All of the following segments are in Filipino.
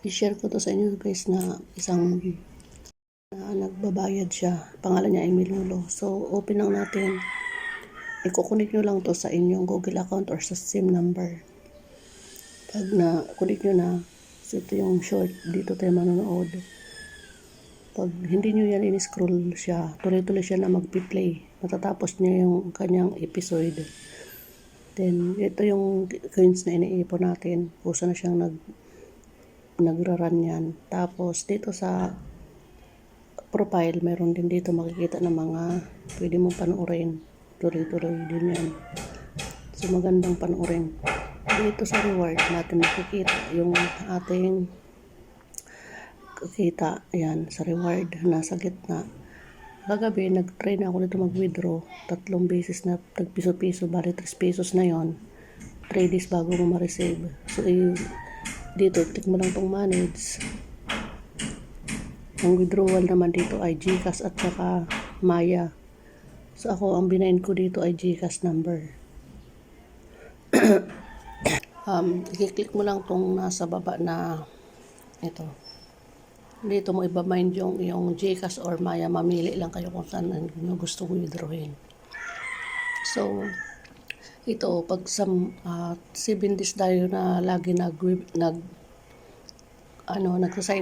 I-share ko to sa inyo guys na isang nagbabayad siya. Pangalan niya ay Milulo. So, open lang natin. I-connect nyo lang to sa inyong Google account or sa SIM number. Pag na-connect nyo na, so ito yung short. Dito tayo manonood. Pag hindi nyo yan in-scroll siya, tuloy-tuloy siya na mag-play. Matatapos niya yung kanyang episode. Then, ito yung coins na iniipon natin. Kusa na siyang nagra-run yan. Tapos, dito sa profile, meron din dito makikita ng mga pwede mong panuorin. Tuloy-tuloy din yan. So, magandang panuorin. Dito sa reward natin makikita yung ating kita. Ayan, sa reward, nasa gitna. Kagabi, nag-try na ako dito mag-withdraw. 3 beses na tag-piso-piso, bali 3 pesos na yon. 3 days bago mo ma-receive. So, dito, click mo lang tong manage. Ang withdrawal naman dito ay GCash at saka Maya. So, ako, ang binayin ko dito ay GCash number. I-click mo lang tong nasa baba na ito. Dito mo iba-mind yung GCash or Maya. Mamili lang kayo kung saan gusto ko withdrawin. So, ito, pag 7 days tayo na lagi nag-sign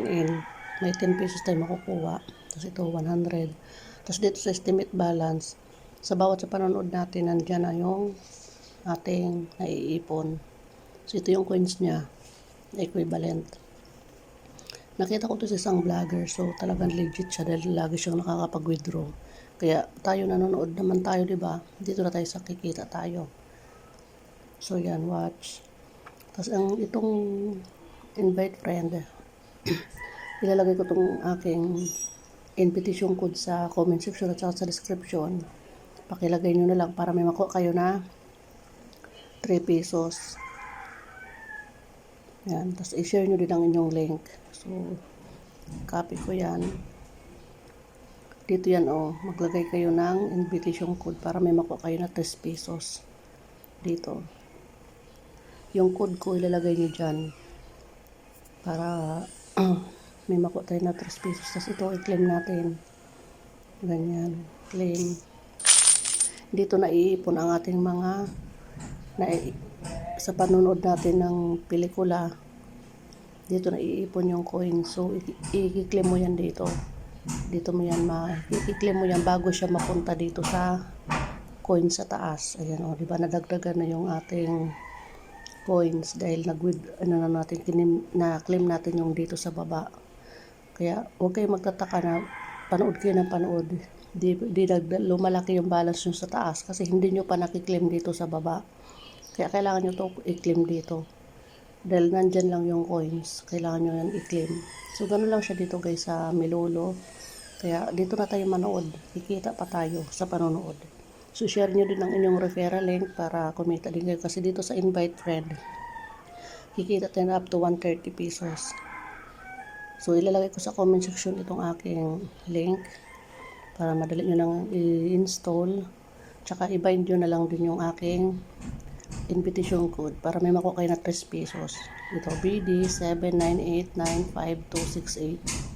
in, may 10 pesos tayo makukuha. Tapos ito, 100. Tapos dito sa estimate balance, sa bawat sa panonood natin, nandiyan na yung ating naiipon. So, ito yung coins niya, equivalent. Nakita ko to sa isang vlogger, so talagang legit siya dahil lagi siyang nakakapag-withdraw. Kaya tayo nanonood naman tayo, di ba? Dito na tayo sa kikita tayo. So, yan, watch. Tapos, itong invite friend, ilalagay ko itong aking invitation code sa comment section at sa description. Pakilagay nyo na lang para may makuha kayo na 3 pesos. Yan. Tapos i-share nyo din ang inyong link. So, copy ko yan. Dito yan maglagay kayo ng invitation code para may makuha kayo na 3 pesos. Dito. Yung code ko ilalagay nyo dyan para may makuha tayo na 3 pesos. Tapos ito, i-claim natin. Ganyan. Claim. Dito na iipon ang ating mga sa panonood natin ng pelikula. Dito na iipon yung coin. So, i-claim mo yan dito. Dito mo yan i-claim mo yan bago siya mapunta dito sa coin sa taas. Ayan diba nadagdagan na yung ating coins dahil na-claim natin yung dito sa baba. Kaya huwag kayong magtataka na panood kayo ng panood. Lumalaki yung balance nyo sa taas kasi hindi nyo pa nakiklaim dito sa baba. Kaya kailangan nyo to i-claim dito. Dahil nandyan lang yung coins, kailangan nyo yan i-claim. So, ganun lang siya dito guys sa Milulo. Kaya dito na tayo manood. Kikita pa tayo sa panonood. So, share nyo din ang inyong referral link para kumita din kayo. Kasi dito sa invite friend, kikita tayo na up to 130 pesos. So, ilalagay ko sa comment section itong aking link para madali nyo nang i-install. Tsaka i-bind nyo na lang din yung aking invitation code para may makuha kayo na 3 pesos. Ito, BD 7989528.